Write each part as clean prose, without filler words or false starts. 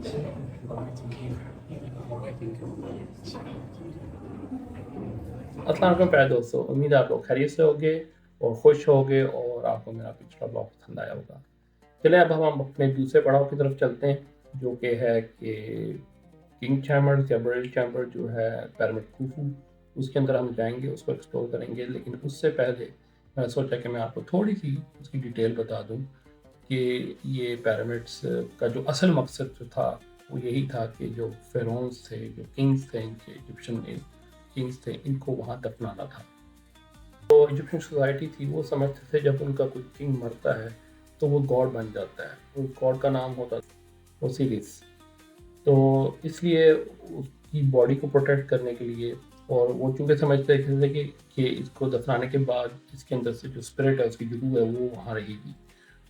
अस्सलाम वालेकुम प्यारे दोस्तों, उम्मीद है आप लोग खैरियत से होंगे और खुश होंगे और आपको मेरा पिछला ब्लॉग पसंद आया होगा। चलिए अब हम अपने दूसरे पड़ाव की तरफ चलते हैं, जो कि है कि किंग चैम्बर या बरियल चैम्बर जो है पिरामिड खुफू, उसके अंदर हम जाएंगे, उसको एक्सप्लोर करेंगे। लेकिन उससे पहले मैंने सोचा कि मैं आपको थोड़ी सी उसकी डिटेल बता दूं कि ये पिरामिड्स का जो असल मकसद जो था वो यही था कि जो फेरोन्स थे, जो किंग्स थे, इनके इजिप्शियन किंग्स थे, इनको वहाँ दफनाना था। तो इजिप्शियन सोसाइटी थी, वो समझते थे जब उनका कोई किंग मरता है तो वो गॉड बन जाता है। उस गॉड का नाम होता था ओसिरिस। तो इसलिए उसकी बॉडी को प्रोटेक्ट करने के लिए, और वो चूंकि समझते थे कि इसको दफनाने के बाद इसके अंदर से जो स्पिरिट है, उसकी जो रूह है, वो वहाँ रहेगी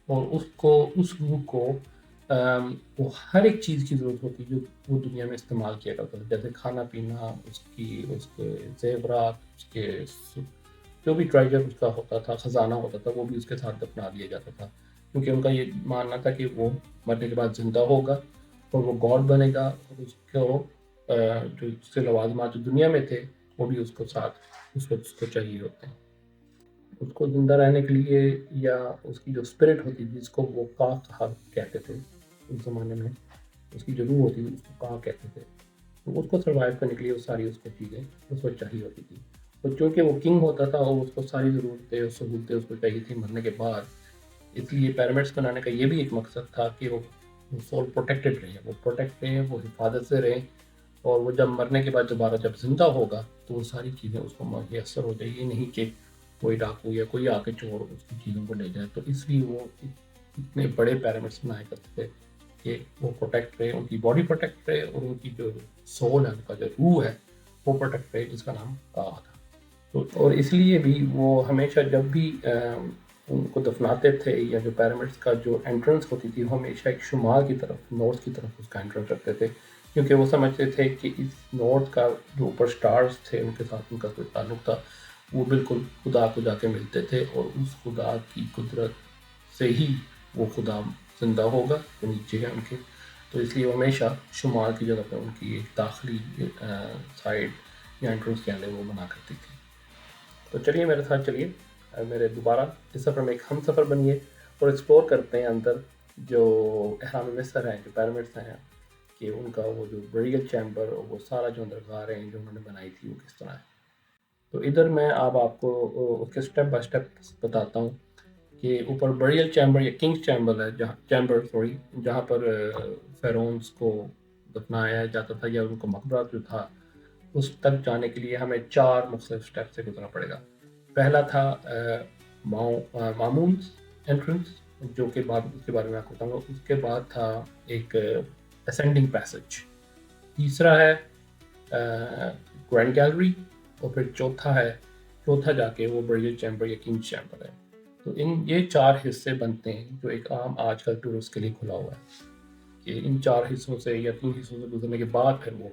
और उसको उस रूह को वो हर एक चीज़ की ज़रूरत होती जो वो दुनिया में इस्तेमाल किया करता था, जैसे खाना पीना, उसकी उसके जेवरात, उसके जो भी ट्रेजर उसका होता था, ख़जाना होता था, वो भी उसके साथ दफना दिया जाता था। क्योंकि उनका ये मानना था कि वो मरने के बाद ज़िंदा होगा और वो गॉड बनेगा और उसको जो उसके लवाजमात जो दुनिया में थे वो भी उसको साथ उस वक्त उसको चाहिए होते हैं। उसको ज़िंदा रहने के लिए, या उसकी जो स्पिरिट होती थी जिसको वो का कहा कहते थे उस ज़माने में, उसकी जो रूह होती थी उसको का कहते थे। तो उसको सर्वाइव करने के लिए वो सारी उसको चीज़ें उसको चाहिए होती थी। तो चूँकि वो किंग होता था और उसको सारी ज़रूरतें और सहूलतें उसको चाहिए थी मरने के बाद, इसलिए पिरामिड्स बनाने का ये भी एक मकसद था कि वो सोल प्रोटेक्टेड रहे, वो प्रोटेक्ट रहें, वो हिफाजत से रहें, और वो जब मरने के बाद दोबारा जब ज़िंदा होगा तो वो सारी चीज़ें उसको मैसर हो जाए। ये नहीं कि कोई डाकू या कोई आके चोर उसकी चीज़ों को ले जाए। तो इसलिए वो इतने बड़े पिरामिड्स बनाया करते थे कि वो प्रोटेक्ट रहे, उनकी बॉडी प्रोटेक्ट रहे और उनकी जो सोल है, उनका जो रूह है, वो प्रोटेक्ट रहे, जिसका नाम का था। तो और इसलिए भी वो हमेशा जब भी उनको दफनाते थे, या जो पिरामिड्स का जो एंट्रेंस होती थी, वो हमेशा एक शुमाल की तरफ, नॉर्थ की तरफ उसका एंट्रेंस रखते थे, क्योंकि वो समझते थे कि इस नॉर्थ का जो ऊपर स्टार्स थे उनके साथ उनका कोई ताल्लुक था, वो बिल्कुल खुदा को जाके मिलते थे और उस खुदा की कुदरत से ही वो खुदा जिंदा होगा जो नीचे है उनके। तो इसलिए वो हमेशा शुमाल की जगह पर उनकी एक दाखिली साइड या एंट्रेंस के अंदर वो बना करती थी। तो चलिए मेरे साथ चलिए, मेरे दोबारा इस सफ़र में एक हम सफ़र बनिए और एक्सप्लोर करते हैं अंदर जो अहराम मिस्र हैं, जो पिरामिड्स हैं, कि उनका वो जो बरियल चैम्बर और वो सारा जो अंदर गारें जो उन्होंने बनाई थी वो किस तरह है। तो इधर मैं अब आपको उसके स्टेप बाय स्टेप बताता हूँ कि ऊपर बरियल चैम्बर या किंग्स चैम्बर है, जहाँ चैम्बर सॉरी, जहाँ पर फेरोन्स को दफनाया जाता था या उनका मकबरा जो था, उस तक जाने के लिए हमें 4 मुख्तलिफ स्टेप से गुजरना पड़ेगा। पहला था मामून एंट्रेंस, जो के बाद उसके बारे में आपको बताऊंगा। उसके बाद था एक असेंडिंग पैसेज। तीसरा है ग्रैंड गैलरी, और फिर चौथा जाके वो बरियल चैम्बर या किंग चैम्बर है। तो ये 4 हिस्से बनते हैं जो एक आम आजकल टूरिस्ट के लिए खुला हुआ है, कि इन 4 हिस्सों से या 3 हिस्सों से गुजरने के बाद फिर वो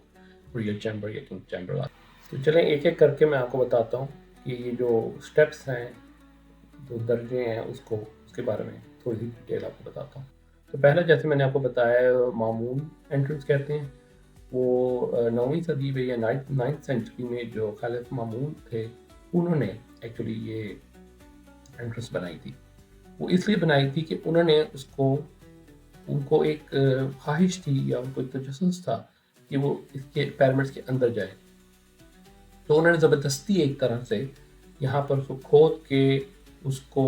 बरियल चैम्बर या किंग चैम्बर आता है। तो चलें एक एक करके मैं आपको बताता हूँ कि ये जो स्टेप्स हैं, जो दर्जे हैं, उसको उसके बारे में थोड़ी सी डिटेल आपको बताता हूँ। तो पहला, जैसे मैंने आपको बताया, मामून एंट्रेंस कहते हैं। वो 9वीं सदी में या नाइन्थ सेंचुरी में जो खालिफ मामून थे, उन्होंने एक्चुअली ये एंट्रेंस बनाई थी। वो इसलिए बनाई थी कि उनको एक ख्वाहिश थी या उनको एक तजस्सुस था कि वो इसके पिरामिड्स के अंदर जाए। तो उन्होंने ज़बरदस्ती एक तरह से यहाँ पर उसको खोद के उसको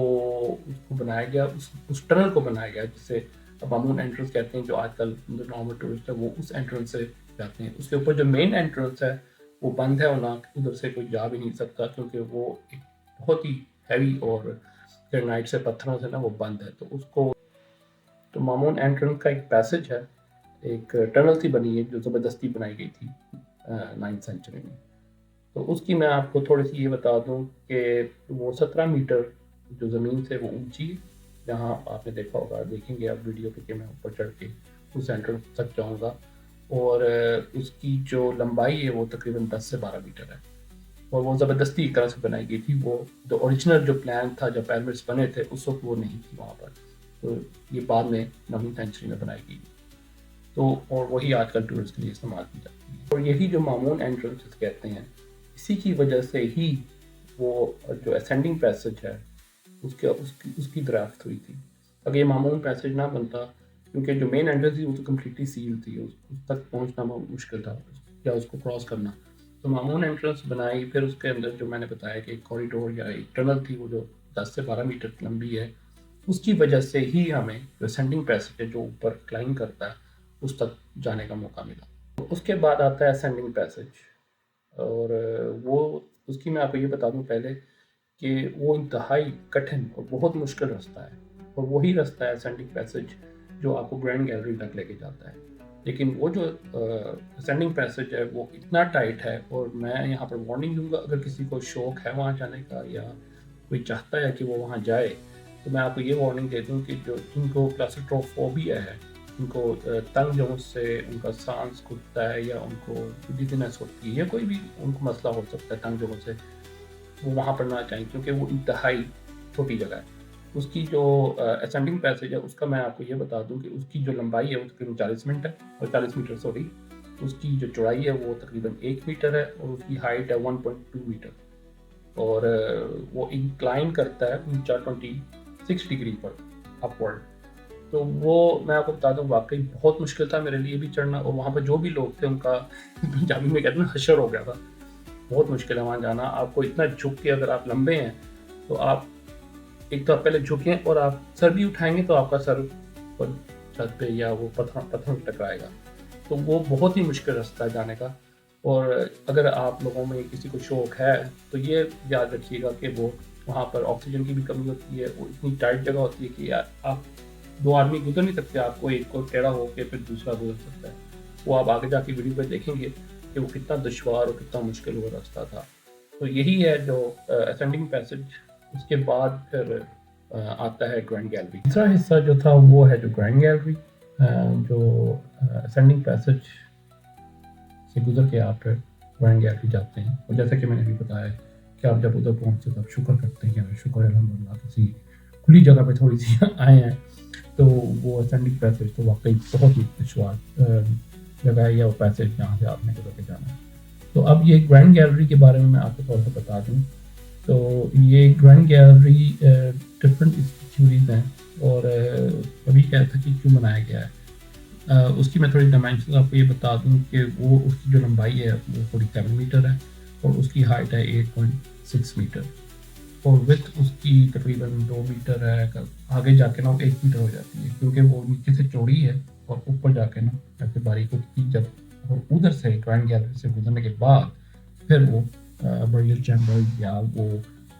उसको बनाया गया, उस टनल को बनाया गया जिसे मामून एंट्रेंस कहते हैं। जो आजकल जो नॉर्मल टूरिस्ट है वो उस एंट्रेंस से जाते हैं। उसके ऊपर जो मेन एंट्रेंस है वो बंद है और ना उधर से कोई जा भी नहीं सकता, क्योंकि वो एक बहुत ही हैवी और ग्रेनाइट से, पत्थरों से ना वो बंद है। तो मामून एंट्रेंस का एक पैसेज है, एक टनल सी बनी है जो ज़बरदस्ती बनाई गई थी 9th सेंचुरी में। तो उसकी मैं आपको थोड़ी सी ये बता दूं कि वो 17 मीटर जो ज़मीन से वो ऊंची है। जहाँ आपने देखा होगा, देखेंगे आप वीडियो पे कि मैं ऊपर चढ़ के उस एंट्रेंस तक जाऊँगा, और उसकी जो लंबाई है वो तकरीबन 10 से 12 मीटर है। और वो ज़बरदस्ती एक तरह से बनाई गई थी। वो जो ओरिजिनल जो प्लान था जब पिरामिड्स बने थे उस वक्त वो नहीं थी वहाँ पर। तो ये बाद में 9वीं सेंचुरी में बनाई गई। तो और वही आजकल टूरिस्ट के लिए इस्तेमाल की जाती है। और यही जो मामून एंट्रेंस कहते हैं, इसी की वजह से ही वो जो असेंडिंग पैसेज है उसकी ड्राफ्ट हुई थी। अगर ये मामून पैसेज ना बनता, क्योंकि जो मेन एंट्रेंस थी वो तो कम्प्लीटली सील थी, उस तक पहुंचना बहुत मुश्किल था या उसको क्रॉस करना। तो मामून एंट्रेंस बनाई, फिर उसके अंदर जो मैंने बताया कि एक कॉरिडोर या एक टनल थी वो जो 10 से 12 मीटर लंबी है, उसकी वजह से ही हमें जो असेंडिंग पैसेज है जो ऊपर क्लाइंब करता है उस तक जाने का मौका मिला। तो उसके बाद आता है असेंडिंग पैसेज, और वो उसकी मैं आपको ये बता दूं पहले कि वो इंतहाई कठिन और बहुत मुश्किल रास्ता है, और वही रास्ता है असेंडिंग पैसेज जो आपको ग्रैंड गैलरी तक लेके जाता है। लेकिन वो जो असेंडिंग पैसेज है वो इतना टाइट है, और मैं यहाँ पर वार्निंग दूंगा अगर किसी को शौक है वहाँ जाने का या कोई चाहता है कि वो वहाँ जाए, तो मैं आपको ये वार्निंग दे दूँ कि जो जिनको क्लास्ट्रोफोबिया है, उनको तंग जगहों से उनका सांस घुटता है या उनको डिजीनेस होती है या कोई भी उनको मसला हो सकता है तंग जगहों से, वो वहाँ पर ना जाएं, क्योंकि वो इंतहाई छोटी जगह है। उसकी जो असेंडिंग पैसेज है उसका मैं आपको ये बता दूं कि उसकी जो लंबाई है वो तकरीबन 40 मीटर और 40 मीटर सॉरी, उसकी जो चौड़ाई है वो तकरीबन 1 मीटर है, और उसकी हाइट है 1.2 मीटर, और वो इंक्लाइन करता है 26 डिग्री पर अपवर्ड। तो वो मैं आपको बता दूं वाकई बहुत मुश्किल था मेरे लिए भी चढ़ना, और वहाँ पर जो भी लोग थे उनका पंजाबी में कहते हैं हशर हो गया था। बहुत मुश्किल है वहाँ जाना, आपको इतना झुक के, अगर आप लंबे हैं तो आप एक तो आप पहले झुकें और आप सर भी उठाएंगे तो आपका सर पर छत पे या वो पत्थर टकराएगा। तो वो बहुत ही मुश्किल रास्ता है जाने का। और अगर आप लोगों में किसी को शौक है तो ये याद रखिएगा कि वो वहाँ पर ऑक्सीजन की भी कमी होती है, वो इतनी टाइट जगह होती है कि यार आप 2 आदमी गुजर नहीं सकते, आपको एक को टेढ़ा होकर फिर दूसरा गुजर सकता है। वो आप आगे जाके वीडियो पर देखेंगे कि वो कितना दुश्वार और कितना मुश्किल वो रास्ता था। तो यही है जो असेंडिंग पैसेज। उसके बाद फिर आता है ग्रैंड गैलरी। तीसरा हिस्सा जो था वो है जो ग्रैंड गैलरी, जो असेंडिंग पैसेज से गुजर के आप फिर ग्रैंड गैलरी जाते हैं। और जैसा कि मैंने अभी बताया कि आप जब उधर पहुंचते तो आप शुक्र करते हैं कि शुक्र अल्हम्दुलिल्लाह किसी खुली जगह पे थोड़ी सी आए हैं। तो वो असेंडिंग पैसेज तो वाकई बहुत ही दुश्वार जगह है, या वो पैसेज जहाँ से आपने गुजर के जाना है। तो अब ये ग्रैंड गैलरी के बारे में मैं आपको थोड़ा सा बता दूँ। तो ये ग्रैंड गैलरी डिफरेंट इसकी थ्योरीज हैं, और अभी क्या था कि क्यों बनाया गया है, उसकी मैं थोड़ी डायमेंशन आपको ये बता दूं कि वो उसकी जो लंबाई है वो 47 मीटर है, और उसकी हाइट है 8.6 मीटर, और विथ उसकी तकरीबन 2 मीटर है। आगे जाके ना वो 1 मीटर हो जाती है, क्योंकि वो नीचे से चौड़ी है और ऊपर जाके ना ऐसे बारीक होती है। जब और उधर से ग्रैंड गैलरी से गुजरने के बाद फिर वो बरियल चैम्बर या वो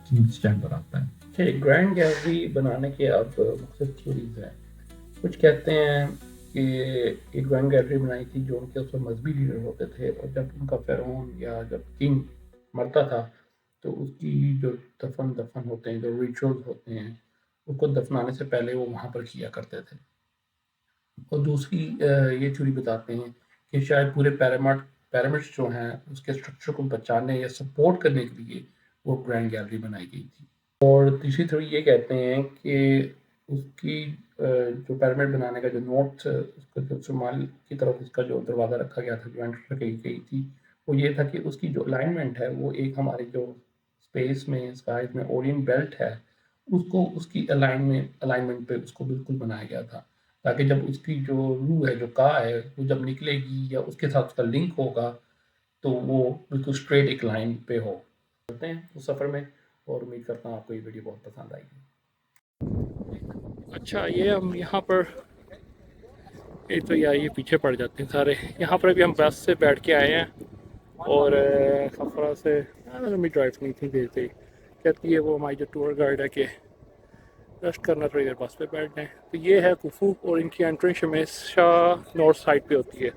किंग्स चैम्बर आता है। ठीक, ग्रैंड गैलरी बनाने के अब मुख्तलिफ थ्योरीज हैं। कुछ कहते हैं कि एक ग्रैंड गैलरी बनाई थी जो उनके उसमें मजहबी लीडर होते थे, और जब उनका फेरोन या जब किंग मरता था तो उसकी जो दफन होते हैं, जो रिचुअल्स होते हैं, उसको दफनाने से पहले वो वहाँ पर किया करते थे। और दूसरी ये थ्योरी बताते हैं कि शायद पूरे पैरामिड्स जो हैं उसके स्ट्रक्चर को बचाने या सपोर्ट करने के लिए वो ग्रैंड गैलरी बनाई गई थी। और तीसरी थ्योरी ये कहते हैं कि उसकी जो पैरामिड बनाने का जो नॉर्थ उसका जो शुमाल की तरफ उसका जो दरवाज़ा रखा गया था, जो एंट्री रखी गई थी, वो ये था कि उसकी जो अलाइनमेंट है वो एक हमारी जो स्पेस में स्काइज में ओरियंट बेल्ट है उसको उसकी अलाइनमेंट पे उसको बिल्कुल बनाया गया था, ताकि जब उसकी जो रूह है, जो का है, वो जब निकलेगी या उसके साथ उसका लिंक होगा तो वो बिल्कुल स्ट्रेट एक लाइन पे हो। चलते हैं उस सफ़र में, और उम्मीद करता हूँ आपको ये वीडियो बहुत पसंद आएगी। अच्छा, ये हम यहाँ पर ये तो यार ये पीछे पड़ जाते हैं सारे। यहाँ पर अभी हम बस से बैठ के आए हैं, और खफरा से हमें ड्राइव नहीं थी देती, कहती है वो हमारी जो टूर गाइड है कि रेस्ट करना थोड़ी देर बस पे बैठ जाएँ। तो ये है कुफू, और इनकी एंट्रेंस हमेशा नॉर्थ साइड पे होती है,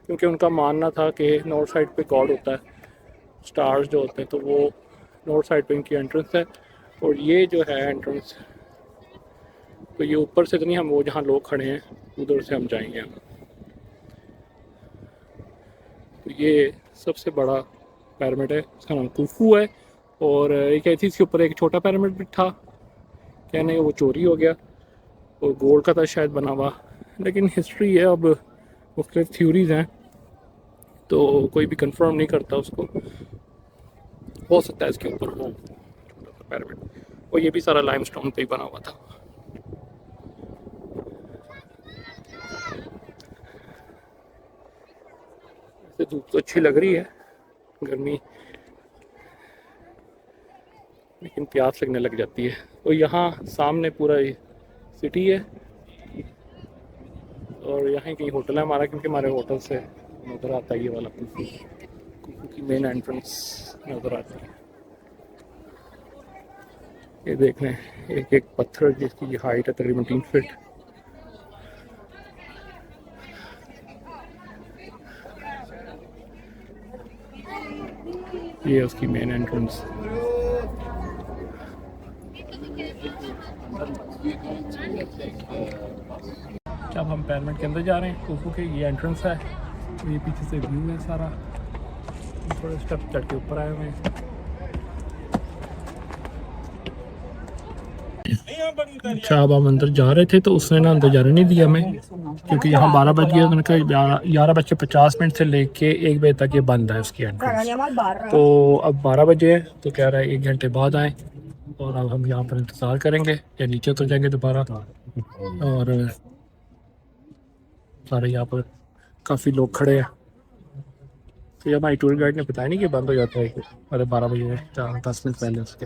क्योंकि उनका मानना था कि नॉर्थ साइड पे गॉड होता है, स्टार्स जो होते हैं, तो वो नॉर्थ साइड पे इनकी एंट्रेंस है। और ये जो है एंट्रेंस, तो ये ऊपर से तो नहीं, हम वो जहाँ लोग खड़े हैं उधर से हम जाएंगे। तो ये सबसे बड़ा पैरामिड है, इसका नाम कुफू है। और ये कहती थी इसके ऊपर एक छोटा पैरामिड भी था, कहने वो चोरी हो गया, और गोल्ड का था शायद बना हुआ। लेकिन हिस्ट्री है, अब मुख्तलिफ थ्योरीज हैं, तो कोई भी कंफर्म नहीं करता उसको। हो सकता है इसके ऊपर हो छोटा सा पिरामिड, और ये भी सारा लाइमस्टोन पे ही बना हुआ था। वैसे धूप तो अच्छी लग रही है, गर्मी, लेकिन प्यास लगने लग जाती है। और यहाँ सामने पूरा सिटी है, और यहाँ कहीं होटल है हमारा, क्योंकि हमारे होटल से नज़र आता है ये वाला कुफू की मेन एंट्रेंस नज़र आती है। ये देख लें, एक एक पत्थर जिसकी हाइट है तकरीबन 3 फीट। ये उसकी मेन एंट्रेंस। जब हम पिरामिड के अंदर जा रहे हैं कुफू के, ये एंट्रेंस है, तो ये पीछे से व्यू है सारा। थोड़े स्टेप चढ़ के ऊपर आए हुए हैं। अच्छा, अब हम अंदर जा रहे थे तो उसने ना अंदर जाने नहीं दिया हमें, क्योंकि यहाँ 12 बज गया। उन्होंने कहा 11:50 से लेके 1 बजे तक ये बंद है उसकी एंट्रेंस। तो अब 12 बजे है, तो कह रहा है 1 घंटे बाद आए, और अब हम यहाँ पर इंतज़ार करेंगे या नीचे उतर जाएंगे दोबारा। और सारे यहाँ पर काफ़ी लोग खड़े हैं। तो जब हमारी टूर गाइड ने बताया नहीं कि बंद हो जाता है, अरे 12 बजे 10 मिनट पहले उसके।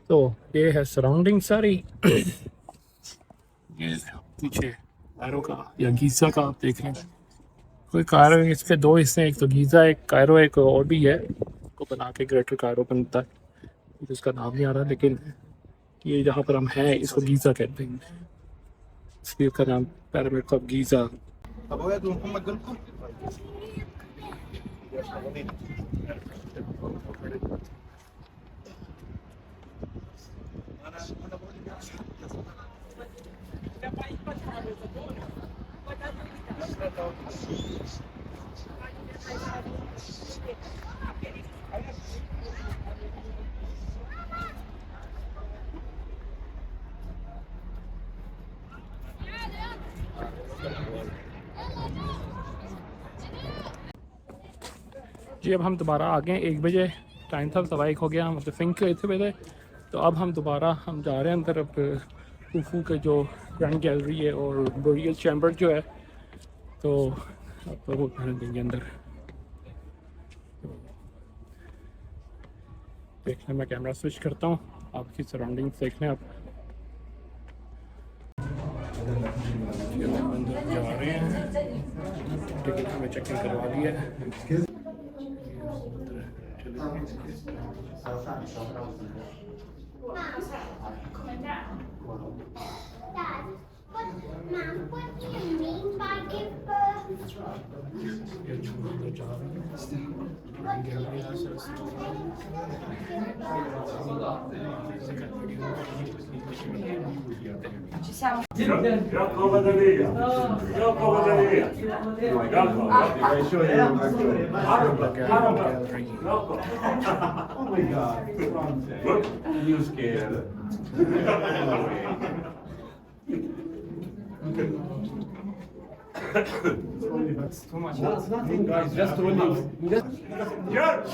तो ये है सराउंडिंग सारी। ये पीछे कायरो का या गीज़ा का आप देख रहे हैं, कोई कायरो, इसके 2 हिस्से हैं, एक तो गीज़ा, एक कायरो, एक और भी है को बना के ग्रेटर कायरो बनता है, जिसका नाम नहीं आ रहा, लेकिन ये जहाँ पर हम हैं इसको गीज़ा कहते हैं। इसका नाम पिरामिड ऑफ गीज़ा। जी अब हम दोबारा आ गए, 1 बजे टाइम था, 1:15 हो गया, हम फिंक गए थे। तो अब हम दोबारा जा रहे हैं अंदर। अब कुफू के जो ग्रैंड गैलरी है और बोरियल चैम्बर जो है, तो अब वो देंगे अंदर। देख लें, मैं कैमरा स्विच करता हूँ, आपकी सराउंडिंग्स देख लें आप। अंदर जा रहे हैं, टिकट हमें चेकिंग करवा दी है। Ci siamo. Rocco Badaleria. Rocco Badaleria. Rocco. I show you. Rocco. Oh my God. Look, you scared. That's too much. No, it's nothing, guys. Just rolling. George.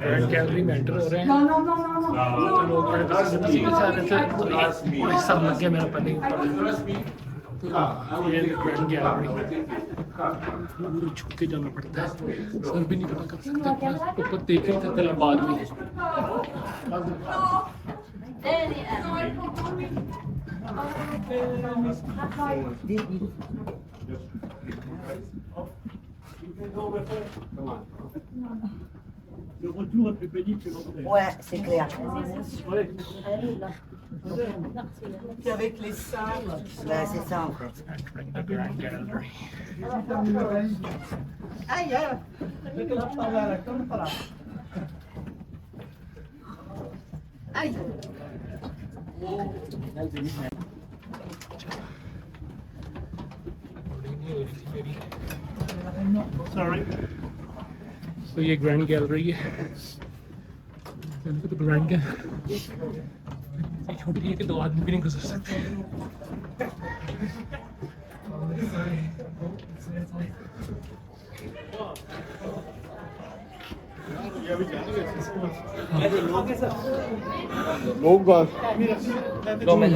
Grand gallery में enter हो रहे हैं। No, no, no, no, no. तो लोग बड़े तसल्ली के साथ रहते हैं, तो ये सब लग गया मेरा पहले ये ग्रैंड गैलरी पूरा छुप के जाना पड़ता है, सर भी नहीं पता कर सकते, ऊपर देख रहे थे तलब बाद में। Ouais, c'est clair. Puis avec les salles. Ben, c'est ça en fait. Entering the Grand Gallery. Aïe, aïe. Aïe. Sorry. तो ये ग्रैंड गैलरी है, तो ग्रैंड क्या छोटी है कि 2 आदमी भी नहीं गुजर सकते। लोग बात लो मैं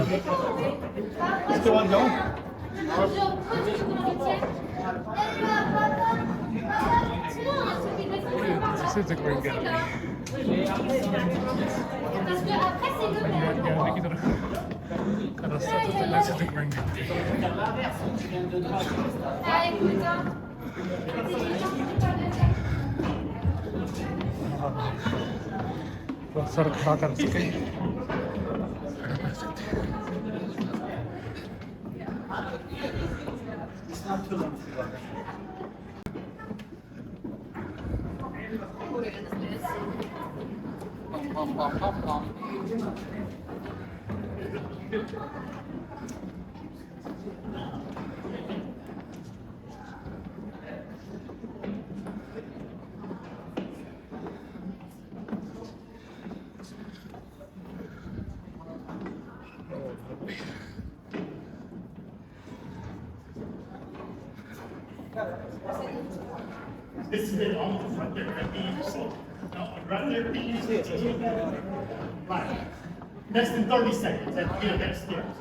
इसके बाद जाऊँ This is a great gallery. Gallery की तरफ का रास्ता तो पहले से दिख रहा है। सर खड़ा कर सके This is it, almost right there, right there, you see. No, right there, you see it. Right. Less than 30 seconds, and get that stairs.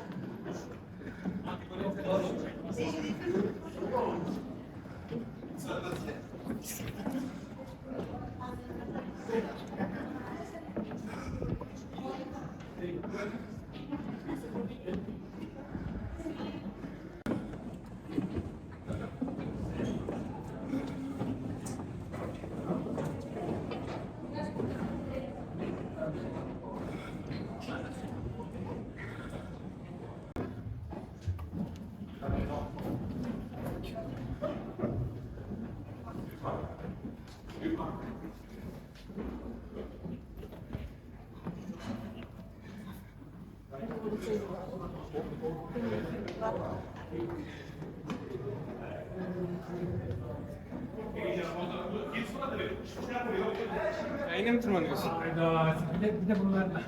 Yine mi tırmanıyorsun? Hayda, bir de bunlarla.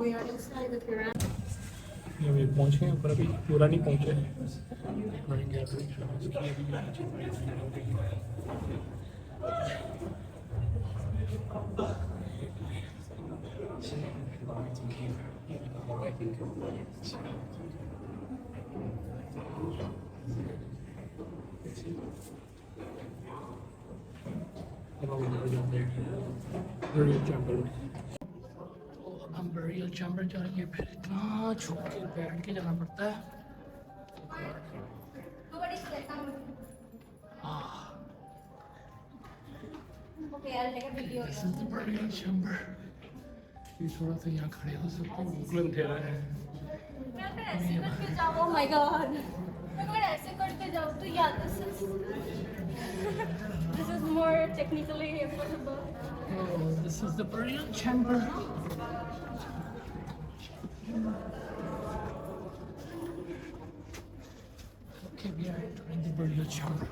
We are inside the pyramid. ये पहुंचे हैं पर अभी पूरा नहीं पहुंचे हैं। हम बरियल चैम्बर जाएंगे, फिर इतना झुक के बैठ के जाना पड़ता है। Okay, I'll take a video. This is the burial chamber. ये थोड़ा सा यहाँ खड़े हो सकते हैं, मुगल अंधेरा है। Oh my god. अगर ऐसे करके जाओ तो या this is more technically impossible. Oh, this is the burial chamber. Okay, we are entering the burial chamber.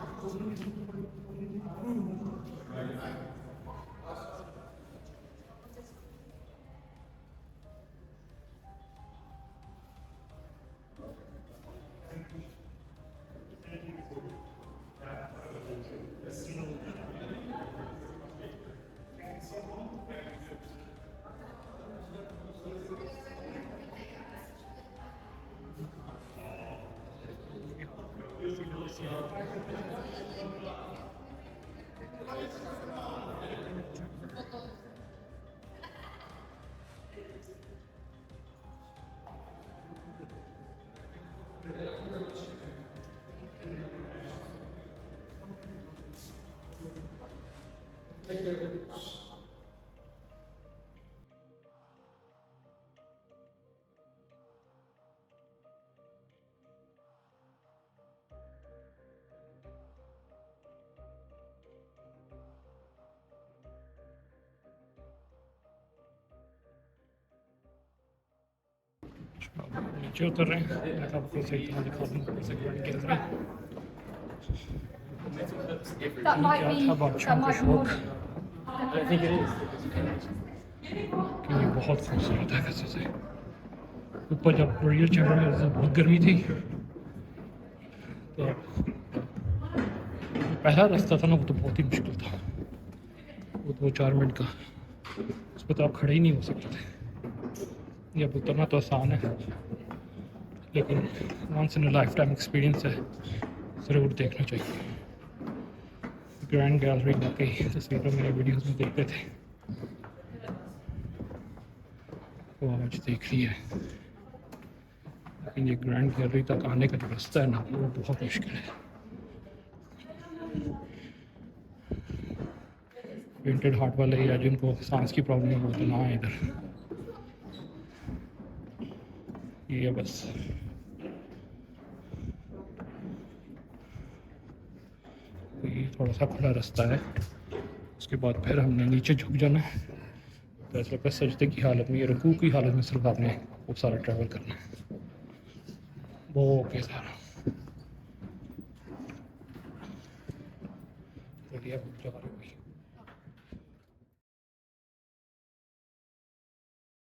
नीचे उतर रहे हैं। मैं आपको सही तरह दिखा दूँ कैसे ग्राइंड किया जाता है। That might क्या be, था बादशाह that का might be शौक? more. कि ये बहुत खूबसूरत है कैसे से। ऊपर जब बढ़िया चढ़ रहे हैं तो बहुत गर्मी थी, तो पहला रास्ता था ना वो तो बहुत ही मुश्किल था, वो 2-4 मिनट का, उस पर तो आप खड़े ही नहीं हो सकते थे। ये अब उतरना तो आसान है, लेकिन once in a life time experience है, ज़रूर देखना चाहिए। ग्रैंड गैलरी वाकई तस्वीरों में वीडियोस में देखते थे, वो आज देख रही है। लेकिन ये ग्रैंड गैलरी तक आने का जो रास्ता है ना वो बहुत मुश्किल है। पेंटेड हार्ट वाले या जिनको सांस की प्रॉब्लम है वो तो ना आए इधर। ये बस ये थोड़ा सा खुला रास्ता है, उसके बाद फिर हमने नीचे झुक जाना है। तो ऐसा लगता है सजदे की हालत में, रुकू की हालत में सिर्फ आपने वो सारा ट्रैवल करना है। वो ओके सारा बढ़िया, जा रही